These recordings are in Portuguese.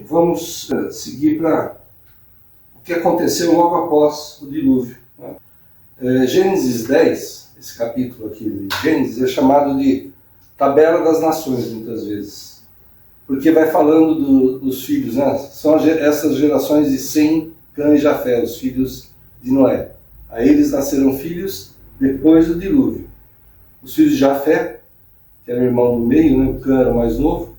vamos seguir para o que aconteceu logo após o dilúvio. Gênesis 10, esse capítulo aqui de Gênesis, é chamado de Tabela das Nações, muitas vezes. Porque vai falando dos filhos, né? São essas gerações de Sem, Cã e Jafé, os filhos de Noé. A eles nasceram filhos depois do dilúvio. Os filhos de Jafé, que era o irmão do meio, né? O Cã era o mais novo,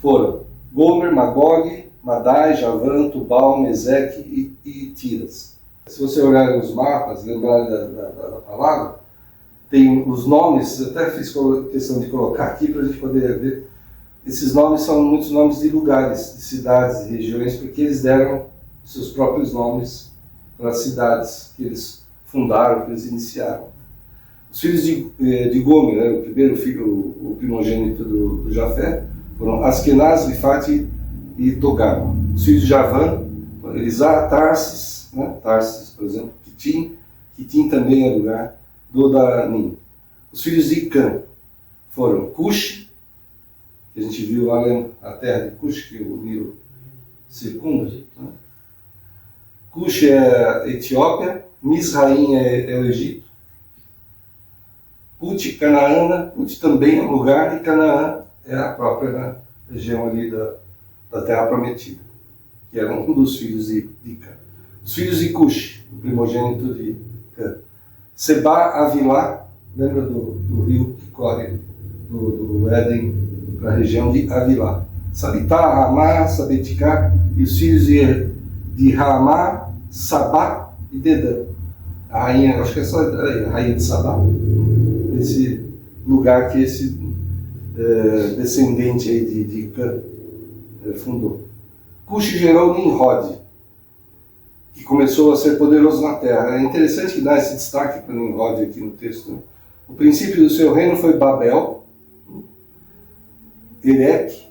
foram Gomer, Magog, Madai, Javã, Tubal, Meseque e Tiras. Se você olhar nos mapas, lembrar da palavra, tem os nomes, eu até fiz questão de colocar aqui para a gente poder ver. Esses nomes são muitos nomes de lugares, de cidades, de regiões, porque eles deram seus próprios nomes para as cidades que eles fundaram, que eles iniciaram. Os filhos de Gomer, né, o primeiro filho, o primogênito do Jafé, foram Askenaz, Rifate e Togarma. Os filhos de Javã, Elisá, Tarsis, né, Tarsis, por exemplo, Quitim também é lugar, Dodanim. Os filhos de Cã foram Cush, que a gente viu lá na terra de Cush, que o Nilo circunda. Né? Cush é a Etiópia, Misraim é o Egito, Put, Canaã, Put também é um lugar, e Canaã é a própria região ali da Terra Prometida, que era um dos filhos de Cã. Os filhos de Cush, o primogênito de Cã. Seba, Avilá, lembra do rio que corre do Éden para a região de Avilá. Sabitá, Ramá, Sabeticá, e os filhos de Ramá, Sabá e Dedã. A rainha, acho que é só a rainha de Sabá, esse lugar que esse descendente aí de Cã fundou. Cush gerou Nimrod, que começou a ser poderoso na terra. É interessante que dá esse destaque para Nimrod aqui no texto. Né? O princípio do seu reino foi Babel, Erech,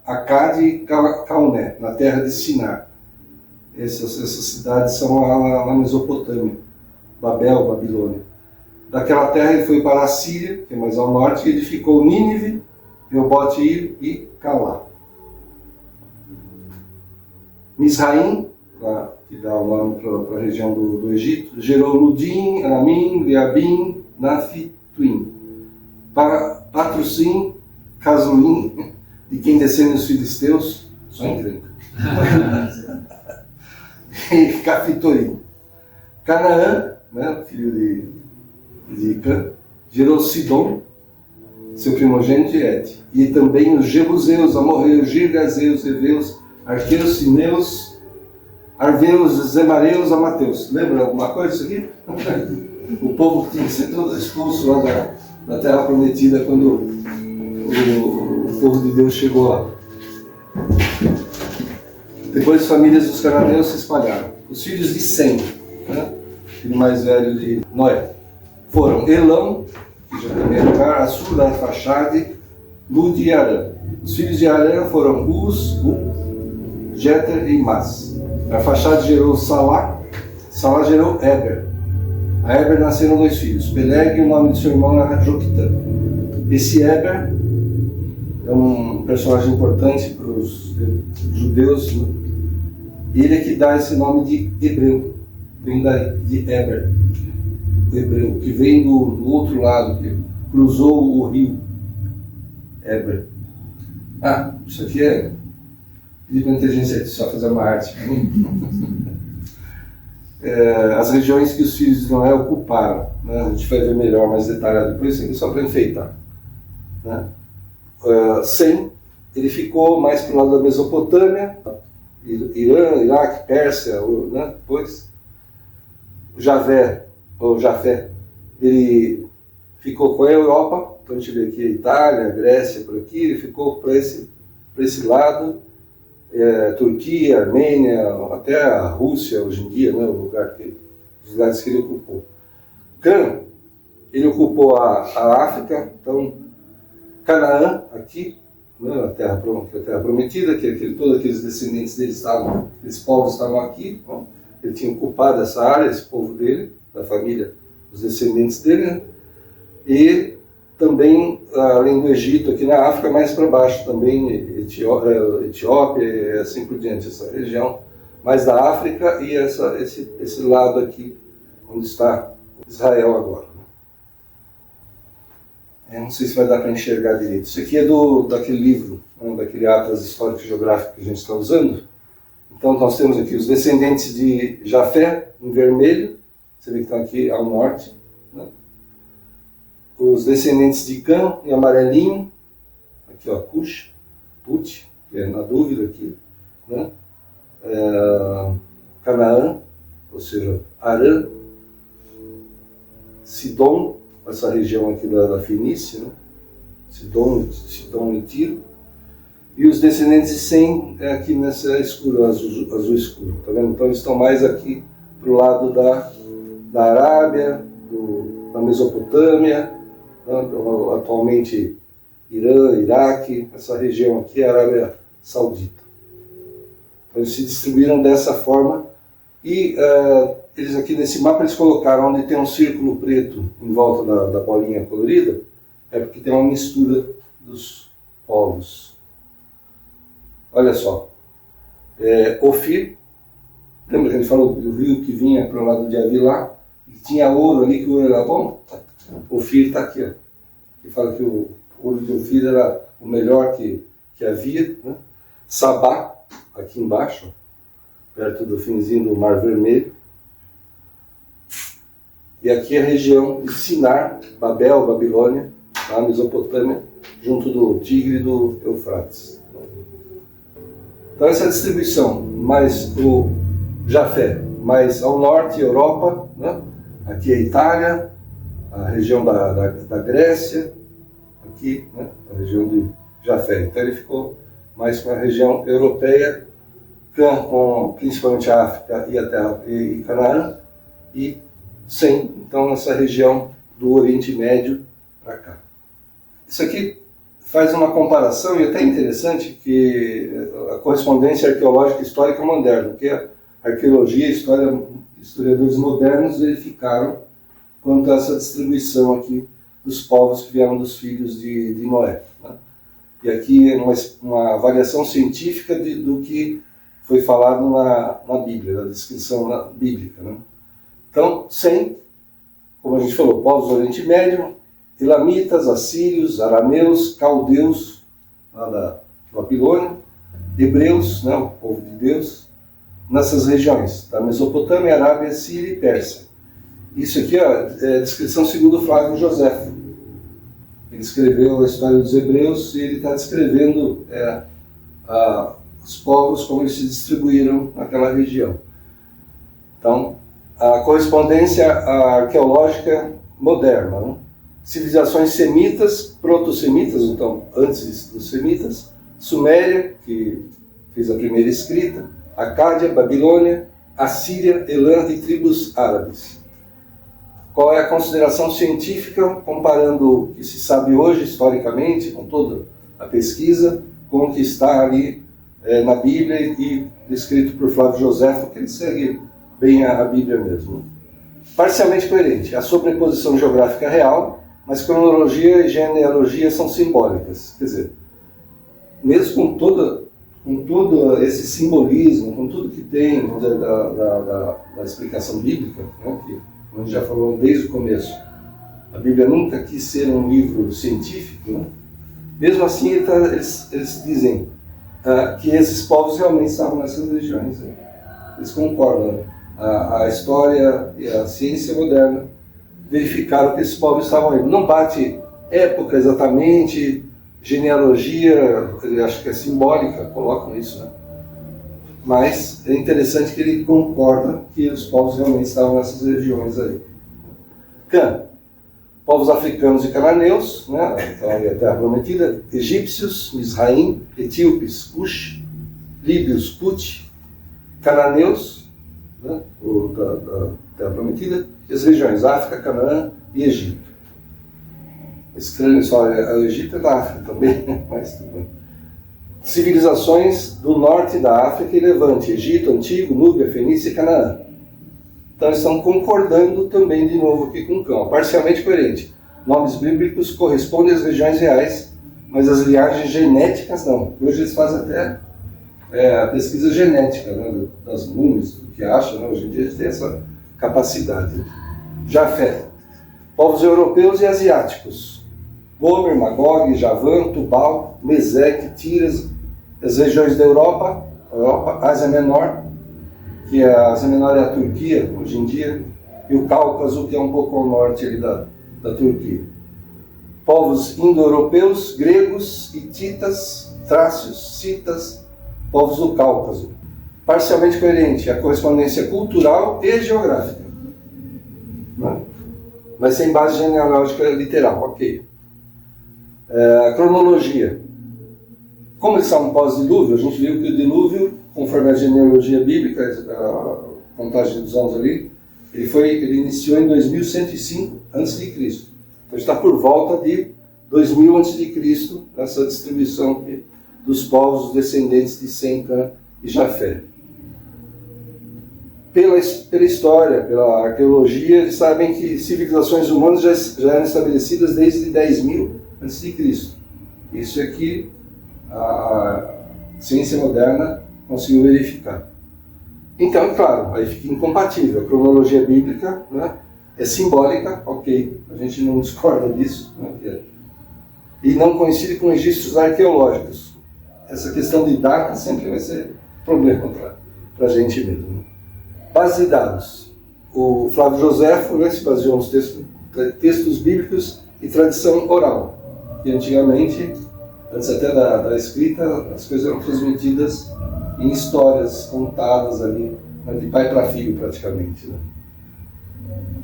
Acade e Cauné, na terra de Sinar. Essas cidades são lá na Mesopotâmia, Babel, Babilônia. Daquela terra ele foi para a Síria, que é mais ao norte, e edificou Nínive, Reobote-ir e Calá. Misraim, que dá o nome para a região do Egito, gerou Ludim, Aramim, Leabim, Nafituim, Patrussim, Casuim, de quem descendem os filisteus, só encrenca, e Cafitorim. Canaã, né, filho de Cã, gerou Sidom, seu primogênito, e Et, e também os Jebuseus, Amorreus, Girgazeus, Eveus, Arqueus, Sineus, Arveus, Zemareus, Amateus. Lembra alguma coisa disso aqui? O povo tinha que ser todo expulso lá da Terra Prometida quando o povo de Deus chegou lá. Depois as famílias dos cananeus se espalharam. Os filhos de Sem, né? Filho mais velho de Noé, foram Elão, que já também é lugar, Assur, Arfaxade, Lud e Arã. Os filhos de Arã foram Uz, Jeter e Mas. Arfaxade gerou Salá, Salá gerou Eber. A Eber nasceram 2 filhos, Peleg, e o nome de seu irmão era Joquitã. Esse Eber é um personagem importante para os judeus, né? Ele é que dá esse nome de hebreu, vem de Eber, o hebreu, que vem do outro lado, que cruzou o rio Eber. Isso aqui é pedir para a inteligência artificial fazer uma arte para mim. As regiões que os filhos de Noé ocuparam, né? A gente vai ver melhor, mais detalhado depois, isso aqui só para enfeitar, né? Sem, ele ficou mais para o lado da Mesopotâmia, Irã, Iraque, Pérsia, né? Depois o Jafé, ele ficou com a Europa, então a gente vê aqui a Itália, a Grécia por aqui, ele ficou para esse lado, Turquia, Armênia, até a Rússia hoje em dia, né? Os lugares que ele ocupou. Cã, ele ocupou a África, então Canaã aqui, né? a terra prometida, todos aqueles descendentes dele estavam, esses povos estavam aqui, né? Ele tinha ocupado essa área, esse povo dele, da família, os descendentes dele, né? E também, além do Egito, aqui na África, mais para baixo também, Etiópia e assim por diante, essa região mais da África e esse lado aqui, onde está Israel agora. Não sei se vai dar para enxergar direito. Isso aqui é daquele livro, né, daquele Atlas Histórico e Geográfico que a gente está usando. Então nós temos aqui os descendentes de Jafé, em vermelho, você vê que estão aqui ao norte, né? Os descendentes de Cã, em amarelinho, aqui ó, Cush, Put, que é na dúvida aqui, né? Canaã, ou seja, Arã, Sidom, essa região aqui da Fenícia, né? Sidom e Tiro, e os descendentes de Sem aqui nessa escuro, azul escuro, tá vendo? Então eles estão mais aqui para o lado da Arábia, da Mesopotâmia, né? Atualmente Irã, Iraque, essa região aqui é a Arábia Saudita. Então eles se distribuíram dessa forma e eles aqui nesse mapa eles colocaram onde tem um círculo preto em volta da bolinha colorida, é porque tem uma mistura dos povos. Olha só, Ofir, lembra que ele falou do rio que vinha para o lado de Avilá, e tinha ouro ali, que o ouro era bom? Ofir está aqui, ó, que fala que o ouro de Ofir era o melhor que havia, né? Sabá, aqui embaixo, perto do finzinho do Mar Vermelho. E aqui a região de Sinar, Babel, Babilônia, na Mesopotâmia, junto do Tigre e do Eufrates. Então essa distribuição, mais o Jafé, mais ao norte, Europa, né? Aqui a Itália, a região da Grécia, aqui, né? A região de Jafé. Então ele ficou mais com a região europeia, com principalmente a África e a Terra e Canaã, e Sem, então essa região do Oriente Médio para cá. Isso aqui faz uma comparação, e até interessante, que a correspondência arqueológica histórica moderna, porque a arqueologia e história, historiadores modernos verificaram quanto a essa distribuição aqui dos povos que vieram dos filhos de Noé, né? E aqui é uma avaliação científica do que foi falado na Bíblia, na descrição bíblica, né? Então, Sem, como a gente falou, povos do Oriente Médio, Elamitas, Assírios, Arameus, Caldeus, lá da Babilônia, Hebreus, né, o povo de Deus, nessas regiões, da Mesopotâmia, Arábia, Síria e Pérsia. Isso aqui é a descrição segundo Flávio Josefo. Ele escreveu a história dos Hebreus e ele está descrevendo os povos, como eles se distribuíram naquela região. Então, a correspondência arqueológica moderna, né? Civilizações semitas, proto-semitas, então antes dos semitas, Suméria, que fez a primeira escrita, Acádia, Babilônia, Assíria, Elã e tribos árabes. Qual é a consideração científica, comparando o que se sabe hoje, historicamente, com toda a pesquisa, com o que está ali na Bíblia e descrito por Flávio Josefo, que ele segue bem a Bíblia mesmo. Parcialmente coerente, a sobreposição geográfica real, mas cronologia e genealogia são simbólicas. Quer dizer, mesmo com todo esse simbolismo, com tudo que tem da explicação bíblica, né, que a gente já falou desde o começo, a Bíblia nunca quis ser um livro científico, né? Mesmo assim eles dizem que esses povos realmente estavam nessas regiões. Né? Eles concordam. A história e a ciência moderna verificaram que esses povos estavam aí. Não bate época exatamente, genealogia, eu acho que é simbólica, colocam isso, né? Mas é interessante que ele concorda que os povos realmente estavam nessas regiões aí. Cã, povos africanos e cananeus, né? Então ali a Terra Prometida, egípcios, Misraim, etíopes, Cush, líbios, Put, cananeus, né? Da Terra Prometida, e as regiões África, Canaã e Egito. Estranho só, o Egito é da África também, mas tudo bem. Civilizações do norte da África e Levante, Egito, Antigo, Núbia, Fenícia e Canaã. Então eles estão concordando também de novo aqui com o Cão, parcialmente coerente. nomes bíblicos correspondem às regiões reais, mas as linhagens genéticas não. Hoje eles fazem até a pesquisa genética, né, das múmias, do que acham, né? Hoje em dia eles têm essa capacidade. Jafé, povos europeus e asiáticos. Gomer, Magog, Javã, Tubal, Meseque, Tiras, as regiões da Europa, Ásia Menor, que a Ásia Menor é a Turquia, hoje em dia, e o Cáucaso, que é um pouco ao norte ali da Turquia. Povos indo-europeus, gregos, hititas, trácios, citas, povos do Cáucaso. Parcialmente coerente a correspondência cultural e geográfica, né? Mas sem base genealógica literal, ok. A cronologia. Como eles são pós-dilúvio, a gente viu que o dilúvio, conforme a genealogia bíblica, a contagem dos anos ali, ele iniciou em 2105 a.C. Então está por volta de 2000 a.C., essa distribuição aqui dos povos descendentes de Sem, Cã e Jafé. Pela história, pela arqueologia, eles sabem que civilizações humanas já eram estabelecidas desde 10.000 a.C. Isso é que a ciência moderna conseguiu verificar. Então, claro, aí fica incompatível. A cronologia bíblica, né, é simbólica, ok, a gente não discorda disso, né, e não coincide com registros arqueológicos. Essa questão de data sempre vai ser problema para a gente mesmo. Né? Base de dados. O Flávio Joséfo, né, se baseou nos textos bíblicos e tradição oral, que antigamente, antes até da escrita, as coisas eram transmitidas em histórias contadas ali, né, de pai para filho praticamente. Né?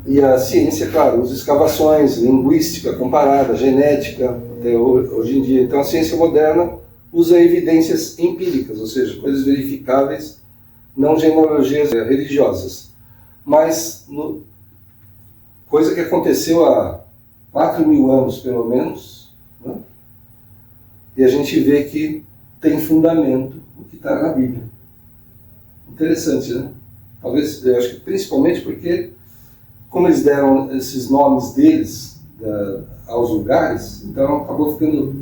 E a ciência, claro, usa escavações, linguística comparada, genética, até hoje em dia. Então a ciência moderna usa evidências empíricas, ou seja, coisas verificáveis, não genealogias religiosas. Mas, coisa que aconteceu há 4.000 anos, pelo menos, né? E a gente vê que tem fundamento o que está na Bíblia. Interessante, né? Talvez, eu acho que principalmente porque, como eles deram esses nomes deles aos lugares, então acabou ficando,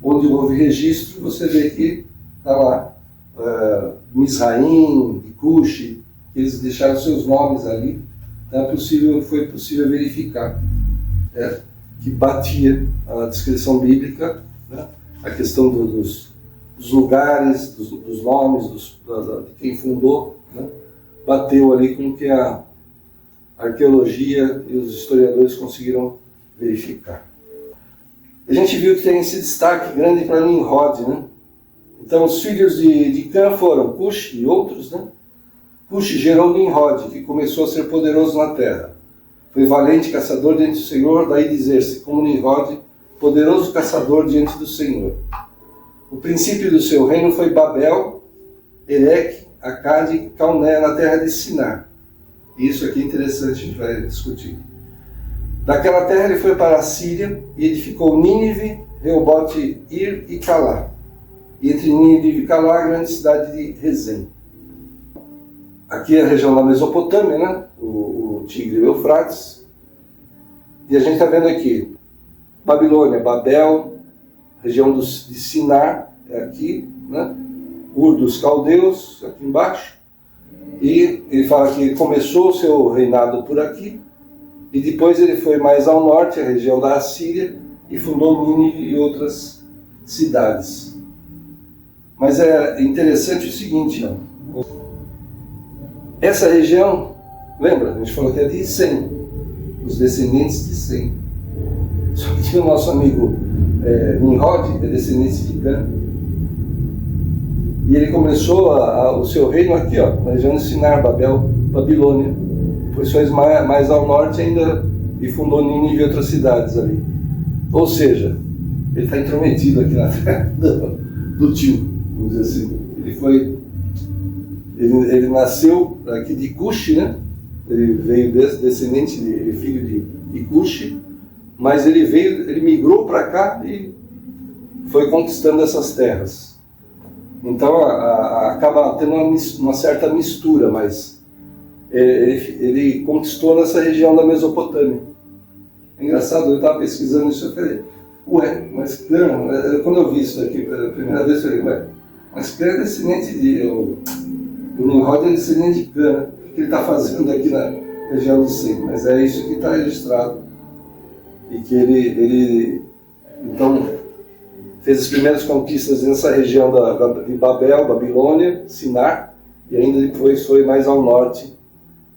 onde houve registro, você vê que está lá, Mizraim, Cuxi, eles deixaram seus nomes ali, então foi possível verificar que batia a descrição bíblica, né? A questão dos lugares, dos nomes, de quem fundou, né? Bateu ali com o que a arqueologia e os historiadores conseguiram verificar. A gente viu que tem esse destaque grande para Nimrod, né? Então os filhos de Cã foram Cush e outros, né? Cush gerou Nimrod, que começou a ser poderoso na terra. Foi valente caçador diante do Senhor, daí dizer-se, como Nimrod, poderoso caçador diante do Senhor. O princípio do seu reino foi Babel, Ereque, Acade e Calné, na terra de Sinar. Isso aqui é interessante, a gente vai discutir. Daquela terra ele foi para a Síria e edificou Nínive, Reobote, Ir e Calá. E entre Nínive e Calá, a grande cidade de Rezém. Aqui é a região da Mesopotâmia, né? O Tigre e o Eufrates. E a gente está vendo aqui Babilônia, Babel, região de Sinar, é aqui, né? Ur dos Caldeus, aqui embaixo. E ele fala que começou o seu reinado por aqui, e depois ele foi mais ao norte, a região da Assíria, e fundou Nínive e outras cidades. Mas é interessante o seguinte, ó. Essa região, lembra? A gente falou que é de Sem, os descendentes de Sem. Só que o nosso amigo Nimrod é descendente de Cã. E ele começou o seu reino aqui, ó, na região de Sinar, Babel, Babilônia. Depois foi mais ao norte ainda e fundou Nínive e outras cidades ali. Ou seja, ele está intrometido aqui na terra do tio, vamos dizer assim. Ele nasceu aqui de Cuxi, né? Ele veio descendente, filho de Cuxi, mas ele migrou para cá e foi conquistando essas terras. Então acaba tendo uma certa mistura, mas ele conquistou nessa região da Mesopotâmia. É engraçado, eu estava pesquisando isso e eu falei, ué, mas Cã, quando eu vi isso daqui pela primeira vez, eu falei, ué, mas Cã é descendente o Nimrod é descendente de Cã, né? O que ele está fazendo aqui na região do Sem? Mas é isso que está registrado. E que ele então, fez as primeiras conquistas nessa região de Babel, Babilônia, Sinar, e ainda depois foi mais ao norte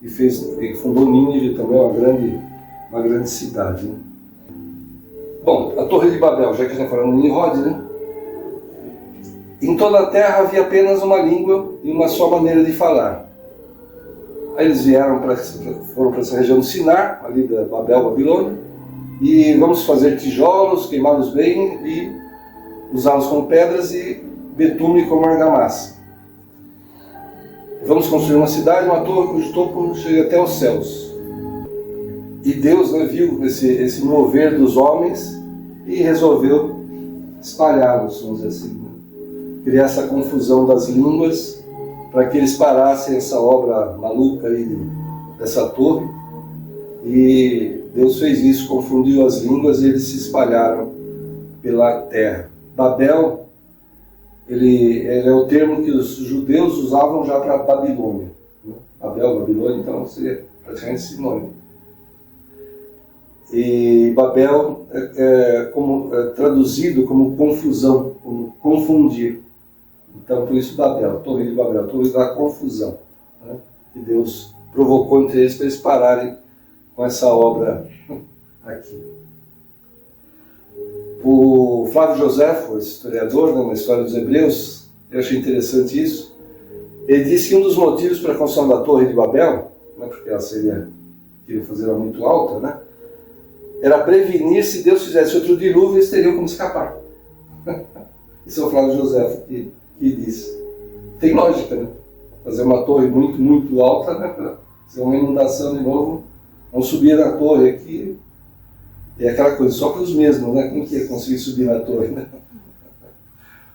e fundou Nínive também, uma grande cidade. Né? Bom, a Torre de Babel, já que a gente está falando de Nimrod, né? Em toda a terra havia apenas uma língua e uma só maneira de falar. Aí eles foram para essa região do Sinar, ali da Babel, Babilônia, e vamos fazer tijolos, queimá-los bem e usá-los como pedras e betume como argamassa. Vamos construir uma cidade, uma torre cujo topo chega até os céus. E Deus, né, viu esse mover dos homens e resolveu espalhá-los, vamos dizer assim, né? Criar essa confusão das línguas para que eles parassem essa obra maluca aí dessa torre. E Deus fez isso, confundiu as línguas e eles se espalharam pela terra. Babel, ele é o termo que os judeus usavam já para Babilônia. Né? Babel, Babilônia, então seria praticamente sinônimo. E Babel é traduzido como confusão, como confundir. Então, por isso Babel, Torre de Babel, Torre da confusão, né? Que Deus provocou entre eles para eles pararem com essa obra aqui. O Flávio Joséfo, esse historiador, né, na história dos Hebreus, eu achei interessante isso. Ele disse que um dos motivos para a construção da Torre de Babel, né, porque ela queria fazer ela muito alta, né, era prevenir se Deus fizesse outro dilúvio, eles teriam como escapar. Isso é o Flávio Joséfo que disse. Tem lógica, né? Fazer uma torre muito, muito alta, né, para ser uma inundação de novo. Vamos subir na torre aqui, e aquela coisa, só para os mesmos, né? Quem que ia conseguir subir na torre, né?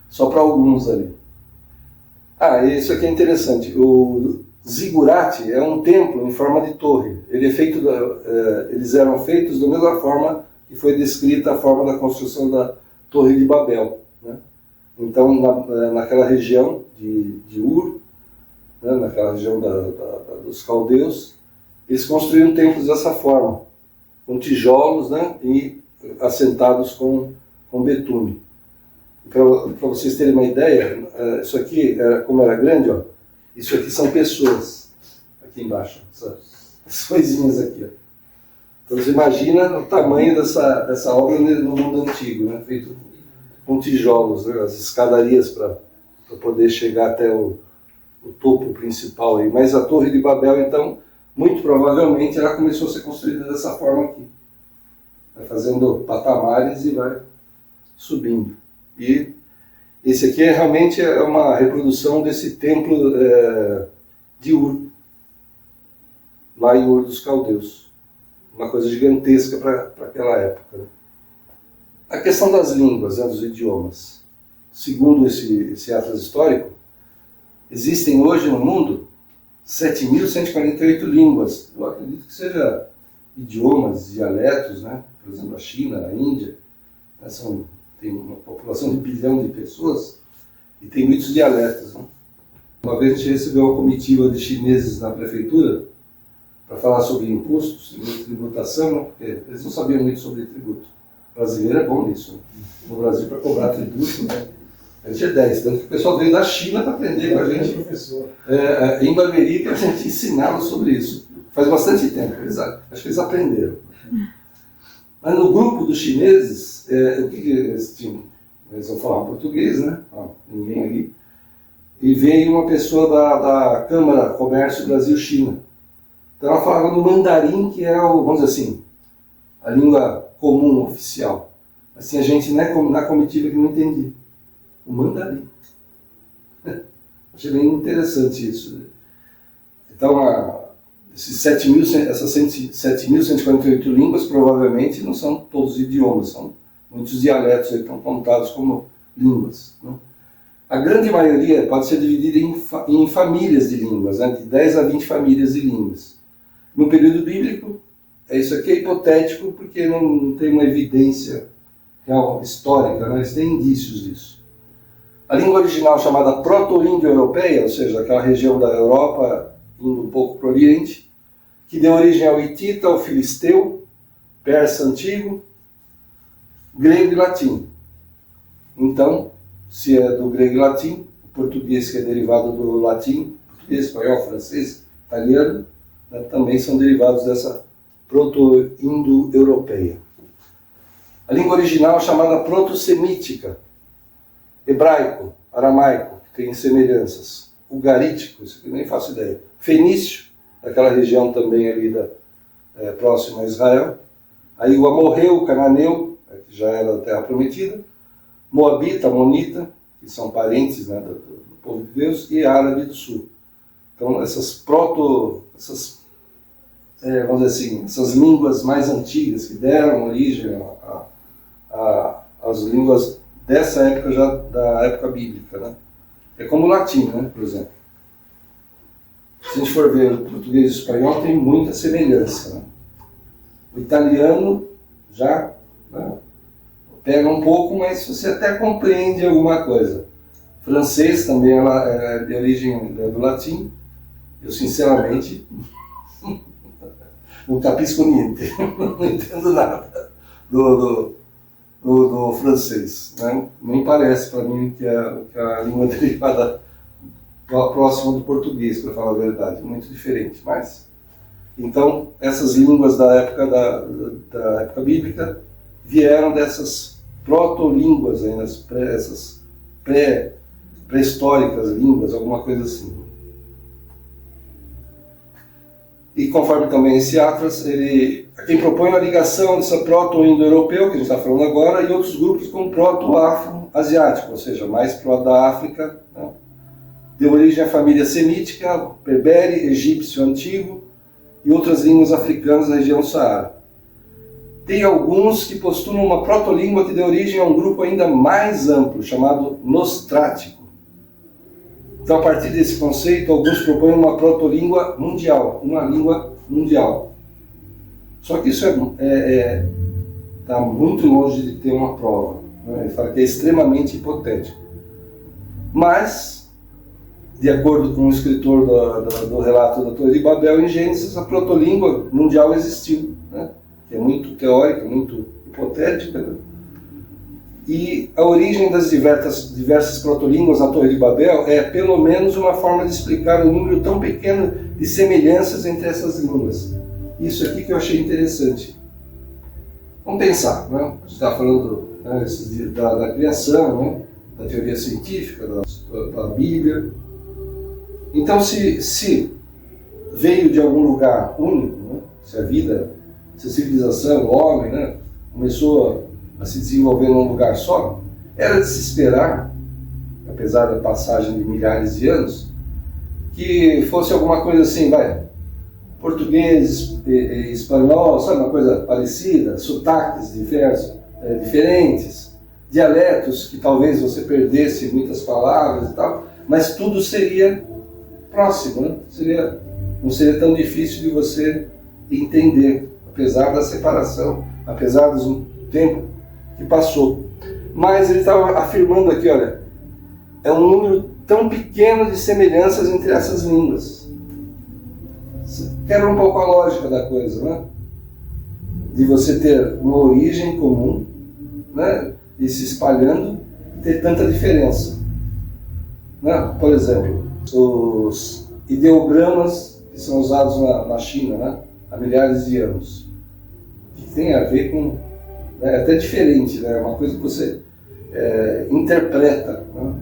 Só para alguns ali. Isso aqui é interessante. O zigurate é um templo em forma de torre. Eles eram feitos da mesma forma que foi descrita a forma da construção da Torre de Babel, né? Então, naquela região de Ur, né? Naquela região dos caldeus, eles construíram templos dessa forma, com tijolos, né, e assentados com betume. Para vocês terem uma ideia, isso aqui, como era grande, ó, isso aqui são pessoas, aqui embaixo, essas coisinhas aqui. Ó. Então você imagina o tamanho dessa obra no mundo antigo, né, feito com tijolos, né, as escadarias para poder chegar até o topo principal. Aí. Mas a Torre de Babel, então, muito provavelmente ela começou a ser construída dessa forma aqui. Vai fazendo patamares e vai subindo. E esse aqui realmente é uma reprodução desse templo de Ur, lá em Ur dos Caldeus. Uma coisa gigantesca para aquela época. Né? A questão das línguas, né, dos idiomas. Segundo esse atlas histórico, existem hoje no mundo 7.148 línguas. Eu acredito que seja idiomas, dialetos, né? Por exemplo, a China, a Índia, né? Tem uma população de 1 bilhão de pessoas e tem muitos dialetos. Né? Uma vez a gente recebeu uma comitiva de chineses na prefeitura para falar sobre impostos, sobre tributação, né? Porque eles não sabiam muito sobre tributo. O brasileiro é bom nisso. Né? No Brasil, para cobrar tributo, né? A gente é 10, tanto que o pessoal veio da China para aprender com a gente em Barueri para a gente ensiná-los sobre isso. Faz bastante tempo, acho que eles aprenderam. Mas no grupo dos chineses, o que eles tinham? Eles vão falar português, né? Ninguém ali. E veio uma pessoa da Câmara Comércio Brasil-China. Então ela falava no mandarim, que era, vamos dizer assim, a língua comum, oficial. Mas tinha gente na comitiva que não entendia. O mandarim. Achei bem interessante isso. Então, essas 7.148 línguas provavelmente não são todos idiomas, são muitos dialetos que estão contados como línguas. Né? A grande maioria pode ser dividida em famílias de línguas, né? De 10 a 20 famílias de línguas. No período bíblico, isso aqui é hipotético porque não tem uma evidência real, histórica, né? Eles têm indícios disso. A língua original chamada proto-indo-europeia, ou seja, aquela região da Europa indo um pouco para o Oriente, que deu origem ao hitita, ao filisteu, persa antigo, grego e latim. Então, se é do grego e latim, o português que é derivado do latim, português, espanhol, francês, italiano, né, também são derivados dessa proto-indo-europeia. A língua original chamada proto-semítica, hebraico, aramaico, que tem semelhanças, ugarítico, isso aqui nem faço ideia, fenício, daquela região também ali próxima a Israel, aí o amorreu, o cananeu, que já era da Terra Prometida, moabita, amonita, que são parentes, né, do povo de Deus, e árabe do sul. Então essas vamos dizer assim, essas línguas mais antigas que deram origem às línguas dessa época, já da época bíblica, né? É como o latim, né, por exemplo. Se a gente for ver o português e o espanhol, tem muita semelhança, né? O italiano já, né, pega um pouco, mas você até compreende alguma coisa. O francês também é de origem do latim. Eu, sinceramente, não capisco niente, não entendo nada do francês, né? Nem parece para mim que é a língua derivada próxima do português, para falar a verdade, muito diferente. Mas, então, essas línguas da época bíblica vieram dessas proto-línguas, essas pré-históricas línguas, alguma coisa assim. E conforme também esse Atlas, quem propõe a ligação dessa proto-indo-europeu, que a gente está falando agora, e outros grupos como proto-afro-asiático, ou seja, mais pro da África, né? Deu origem à família semítica, berbere, egípcio antigo e outras línguas africanas da região do Saara. Tem alguns que postulam uma protolíngua que deu origem a um grupo ainda mais amplo, chamado nostrático. Então, a partir desse conceito, alguns propõem uma protolíngua mundial, uma língua mundial. Só que isso está muito longe de ter uma prova, né? Ele fala que é extremamente hipotético. Mas, de acordo com o escritor do relato da Torre de Babel, em Gênesis, a protolíngua mundial existiu, né? Que é muito teórica, muito hipotética, né? E a origem das diversas protolínguas na Torre de Babel é pelo menos uma forma de explicar o número tão pequeno de semelhanças entre essas línguas. Isso aqui que eu achei interessante. Vamos pensar, né? A gente está falando, né, da criação, né? Da teoria científica, da Bíblia. Então, se veio de algum lugar único, né? Se a civilização, o homem, né, começou a se desenvolver num lugar só, era de se esperar, apesar da passagem de milhares de anos, que fosse alguma coisa assim, português e espanhol, sabe, uma coisa parecida, sotaques diferentes, dialetos que talvez você perdesse muitas palavras e tal, mas tudo seria próximo, né? Não seria tão difícil de você entender, apesar da separação, apesar do tempo que passou. Mas ele estava afirmando aqui, olha, é um número tão pequeno de semelhanças entre essas línguas. Quebra um pouco a lógica da coisa, né? De você ter uma origem comum, né? E se espalhando e ter tanta diferença. Né? Por exemplo, os ideogramas que são usados na China, né? Há milhares de anos, que tem a ver com... É até diferente, né? Uma coisa que você interpreta, né?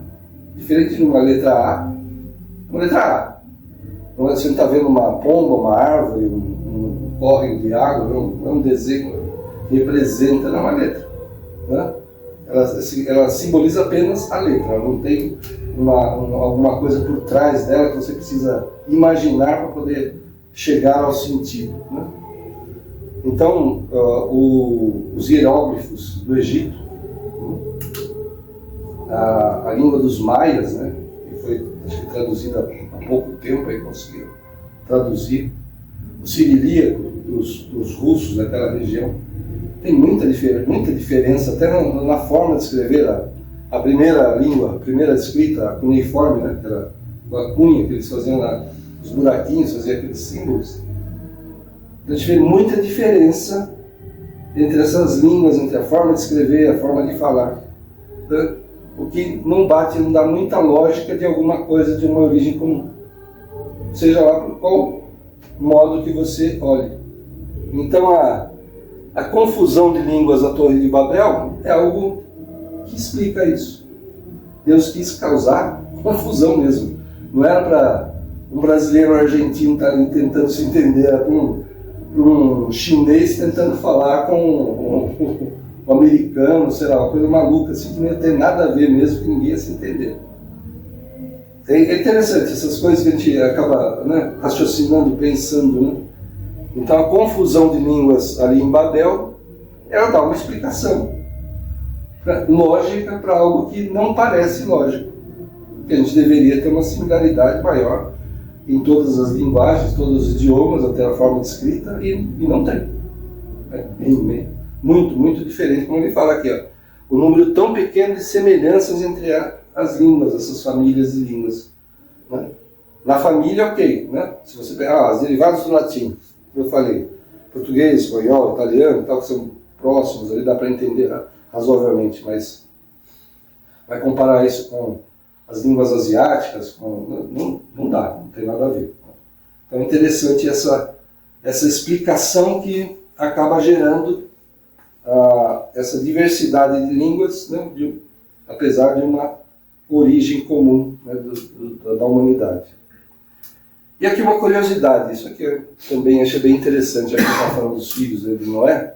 Diferente de uma letra A. Uma letra A. Você não está vendo uma pomba, uma árvore, um córrego de água, não é um desenho que representa, não é uma letra, né? Ela simboliza apenas a letra, ela não tem alguma coisa por trás dela que você precisa imaginar para poder chegar ao sentido, né? Então, os hieróglifos do Egito, a língua dos maias, né, que foi traduzida há pouco tempo, aí conseguiram traduzir, o cirílico dos russos daquela região. Tem muita diferença, até na forma de escrever. A primeira língua, a primeira escrita, a cuneiforme, né? Aquela cunha que eles faziam os buraquinhos, faziam aqueles símbolos. A gente vê muita diferença entre essas línguas, entre a forma de escrever, a forma de falar. Né? O que não bate, não dá muita lógica de alguma coisa de uma origem comum. Seja lá por qual modo que você olhe. Então a confusão de línguas da Torre de Babel é algo que explica isso. Deus quis causar confusão mesmo. Não era para um brasileiro argentino estar tentando se entender, era para um chinês tentando falar com um americano, sei lá, uma coisa maluca, assim, que não ia ter nada a ver mesmo, que ninguém ia se entender. É interessante essas coisas que a gente acaba, né, raciocinando, pensando, né? Então a confusão de línguas ali em Babel, ela dá uma explicação lógica para algo que não parece lógico. Que a gente deveria ter uma similaridade maior em todas as linguagens, todos os idiomas, até a forma de escrita, e não tem. É muito, muito diferente, como ele fala aqui, ó. O número tão pequeno de semelhanças entre as línguas, essas famílias de línguas. Né? Na família, ok, né? Se você pegar os derivados do latim, eu falei, português, espanhol, italiano, tal, que são próximos, ali dá para entender razoavelmente, mas vai comparar isso com as línguas asiáticas, não dá, não tem nada a ver. Então é interessante essa explicação que acaba gerando essa diversidade de línguas, né, apesar de uma origem comum, né, da humanidade. E aqui uma curiosidade, isso aqui eu também achei bem interessante, já que está falando dos filhos de Noé.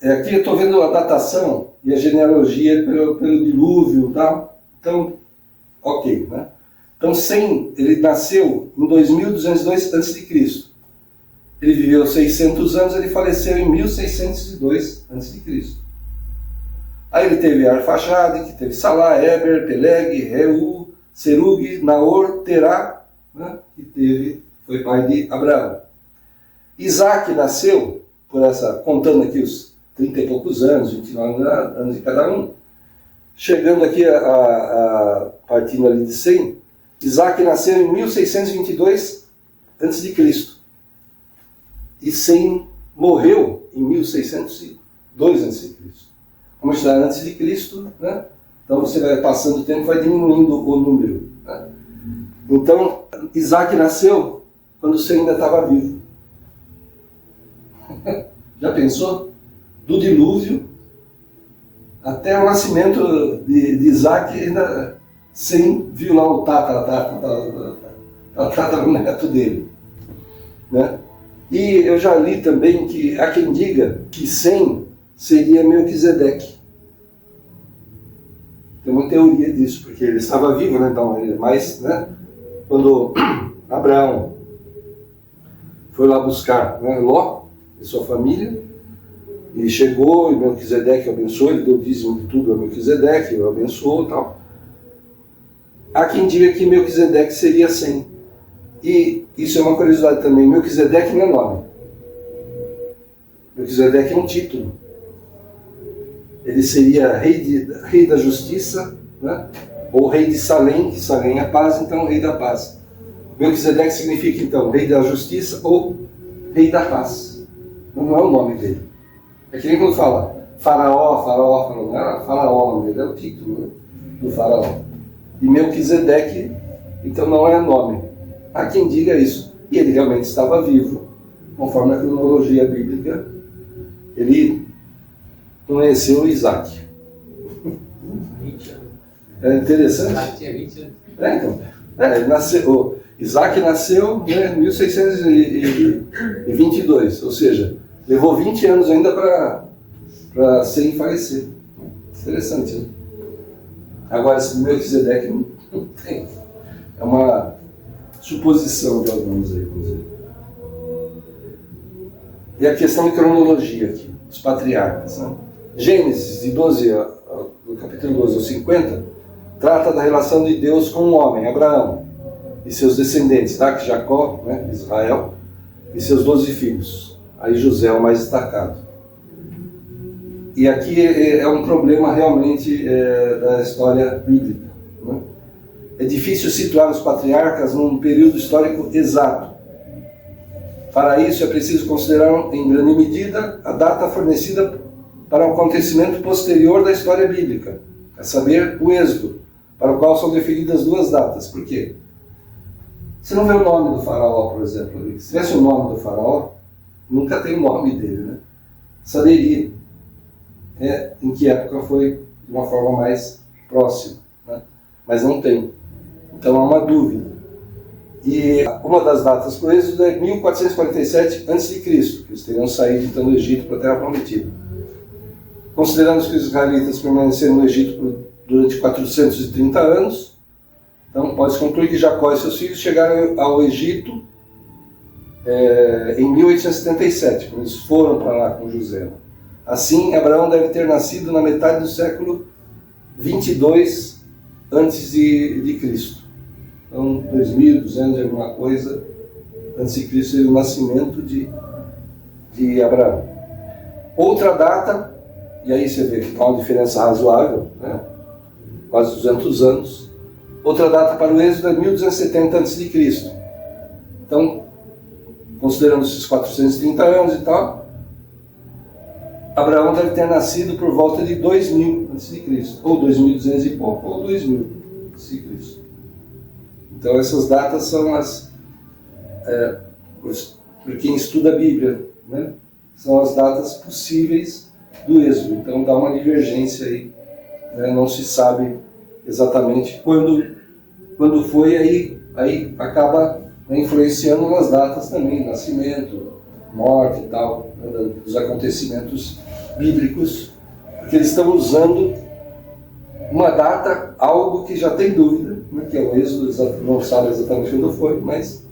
Aqui eu estou vendo a datação e a genealogia pelo dilúvio e tal. Então, ok, né? Então, ele nasceu em 2202 a.C. Ele viveu 600 anos, ele faleceu em 1602 a.C. Aí ele teve Arfaxade, que teve Salá, Eber, Peleg, Reu, Serug, Naor, Terá, né? Que foi pai de Abraão. Isaac nasceu, contando aqui os 30 e poucos anos, 29 anos de cada um, chegando aqui partindo ali de 100, Isaac nasceu em 1622 a.C. E Sem morreu em 1602 a.C. Como está antes de Cristo, né? Então você vai passando o tempo, vai diminuindo o número. Né? Então, Isaac nasceu quando Sem ainda estava vivo. Já pensou? Do dilúvio até o nascimento de Isaac, ainda Sem viu lá o tataraneto dele. Né? E eu já li também que há quem diga que Sem seria Melquisedeque. Tem uma teoria disso, porque ele estava vivo, né? Então, mas, né? Quando Abraão foi lá buscar, né, Ló e sua família, e chegou, e Melquisedeque abençoou, ele deu dízimo de tudo a Melquisedeque, o abençoou e tal. Há quem diga que Melquisedeque seria Sem. E isso é uma curiosidade também, Melquisedeque não é nome. Melquisedeque é um título. Ele seria rei da justiça, né? Ou rei de Salém, que Salém é paz, então rei da paz. Melquisedeque significa então rei da justiça ou rei da paz. Não é o nome dele. É que nem quando fala faraó, não é faraó o nome dele, é o título, né, do faraó. E Melquisedeque, então não é nome. Há quem diga isso. E ele realmente estava vivo, conforme a cronologia bíblica. Ele conheceu Isaac. 20 anos. É interessante. Isaac tinha 20 anos. Ele nasceu, Isaac nasceu, né, em 1622, ou seja, levou 20 anos ainda para Sem falecer. Interessante, né? Agora, esse Melquisedeque não tem. É uma suposição de alguns aí, vamos dizer. E a questão de cronologia aqui, os patriarcas, né? Gênesis, do capítulo 12 ao 50, trata da relação de Deus com o homem, Abraão, e seus descendentes, Isaac, Jacó, né, Israel, e seus 12 filhos. Aí José é o mais destacado. E aqui é um problema realmente da história bíblica, né? É difícil situar os patriarcas num período histórico exato. Para isso é preciso considerar em grande medida a data fornecida para um acontecimento posterior da história bíblica, a saber, o Êxodo, para o qual são definidas duas datas. Por quê? Você não vê o nome do faraó, por exemplo. Se tivesse o nome do faraó, nunca tem o nome dele, né? Saberia em que época foi de uma forma mais próxima, né? Mas não tem. Então há uma dúvida. E uma das datas para o Êxodo é 1447 a.C., que eles teriam saído então do Egito para a Terra Prometida. Considerando que os israelitas permaneceram no Egito durante 430 anos, então pode-se concluir que Jacó e seus filhos chegaram ao Egito em 1877, quando eles foram para lá com José. Assim, Abraão deve ter nascido na metade do século 22 antes de Cristo. Então, 2200 e alguma coisa antes de Cristo seria o nascimento de Abraão. Outra data, e aí você vê que há uma diferença razoável, né? Quase 200 anos. Outra data para o Êxodo é 1270 a.C. Então, considerando esses 430 anos e tal, Abraão deve ter nascido por volta de 2000 a.C., ou 2200 e pouco, ou 2000 a.C. Então essas datas são por quem estuda a Bíblia, né? São as datas possíveis do Êxodo. Então dá uma divergência aí, né? Não se sabe exatamente quando foi, aí acaba, né, influenciando nas datas também, nascimento, morte e tal, né, dos acontecimentos bíblicos, porque eles estão usando uma data, algo que já tem dúvida, né, que é o Êxodo, não sabe exatamente quando foi, mas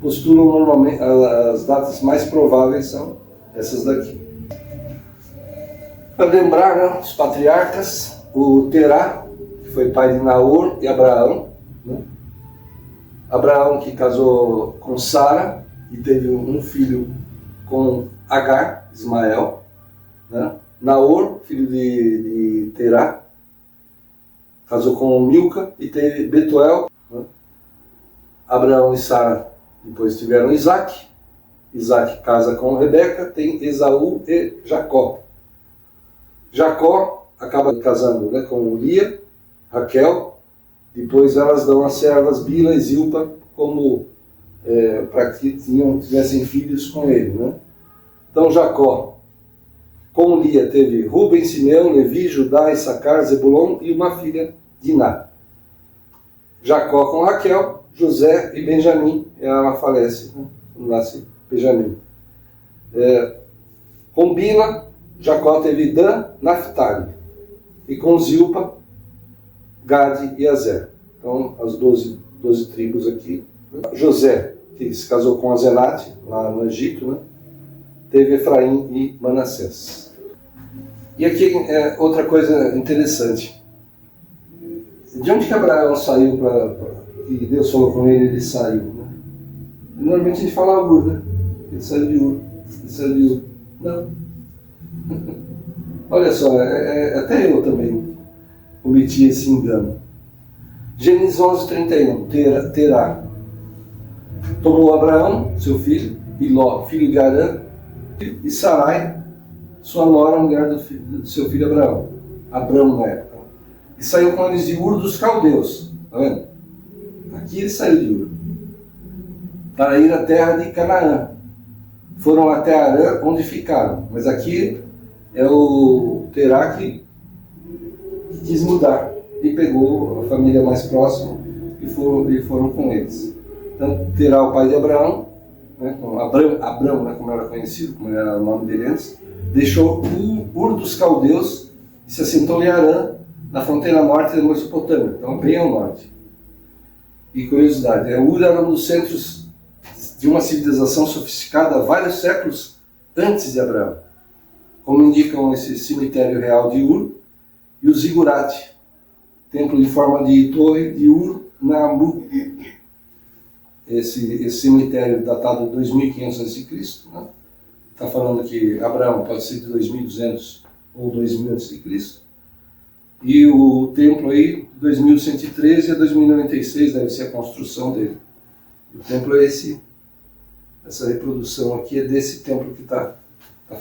postulam normalmente, as datas mais prováveis são essas daqui. Para lembrar, né, os patriarcas, o Terá, que foi pai de Naor e Abraão, né? Abraão que casou com Sara e teve um filho com Agar, Ismael, né? Naor, filho de Terá, casou com Milca e teve Betuel, né? Abraão e Sara depois tiveram Isaac. Isaac casa com Rebeca, tem Esaú e Jacó. Jacó acaba casando, né, com Lia, Raquel. Depois elas dão as servas Bila e Zilpa como para que tivessem filhos com ele, né? Então Jacó com Lia teve Ruben, Simeão, Levi, Judá, Issacar, Zebulon e uma filha, Diná. Jacó com Raquel, José e Benjamim. Ela falece, né? Nasce Benjamim. Com Bila, Jacó teve Dan, Naphtali. E com Zilpa, Gade e Azer. Então, as 12 tribos aqui. José, que se casou com Azenate, lá no Egito, né? Teve Efraim e Manassés. E aqui outra coisa interessante. De onde que Abraão saiu que Deus falou com ele, ele saiu, né? Normalmente a gente fala Ur, né? Ele saiu de Ur. Ele saiu de Ur. Não. Olha só, até eu também cometi esse engano. Gênesis 11:31, Terá tomou Abraão, seu filho, e Ló, filho de Arã, e Sarai, sua nora, mulher do seu filho Abraão, na época, e saiu com eles de Ur dos Caldeus, tá vendo? Aqui ele saiu de Ur, para ir à terra de Canaã. Foram até Arã, onde ficaram, mas aqui é o Terá que quis mudar e pegou a família mais próxima e foram com eles. Então Terá, o pai de Abraão, né, Abrão, né, como era conhecido, como era o nome dele antes, deixou Ur dos Caldeus e se assentou em Arã, na fronteira norte da Mesopotâmia, então bem ao norte. E curiosidade, Ur era um dos centros de uma civilização sofisticada há vários séculos antes de Abraão, como indicam esse cemitério real de Ur e o Zigurate, templo em forma de torre de Ur-Nammu. esse cemitério datado de 2500 a.C., né? Está falando que Abraão pode ser de 2200 ou 2000 a.C., e o templo aí, 2113 a 2096, deve ser a construção dele. O templo é essa reprodução aqui é desse templo que está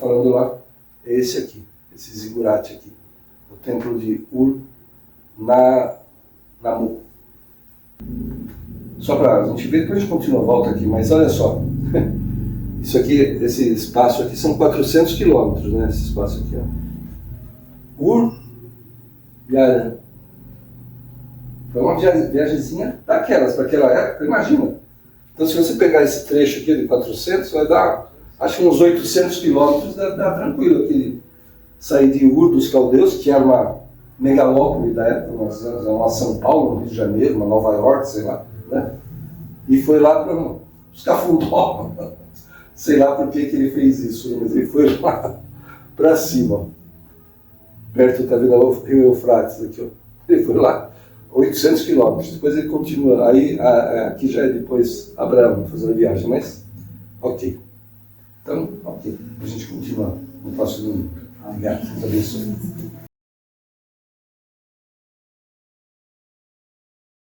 falando lá, é esse aqui, esse zigurate aqui, o templo de Ur-Nammu. Só para a gente ver, depois a gente continua a volta aqui, mas olha só, isso aqui, esse espaço aqui são 400 quilômetros, né, esse espaço aqui, ó. Ur-Yaran. Foi uma viagemzinha daquelas, para aquela época, imagina. Então, se você pegar esse trecho aqui de 400, vai dar, acho que uns 800 quilômetros, dá tranquilo aqui. Sair de Ur dos Caldeus, que era uma megalópole da época, uma São Paulo, um Rio de Janeiro, uma Nova York, sei lá, né? E foi lá para os Cafundó. Sei lá por que ele fez isso, mas ele foi lá para cima. Perto, tá vendo o Rio Eufrates aqui, ó. Ele foi lá 800 quilômetros, depois ele continua. Aí aqui já é depois Abraão fazendo a viagem, mas ok. Então, ok. A gente continua no próximo domingo. Obrigado, Deus abençoe.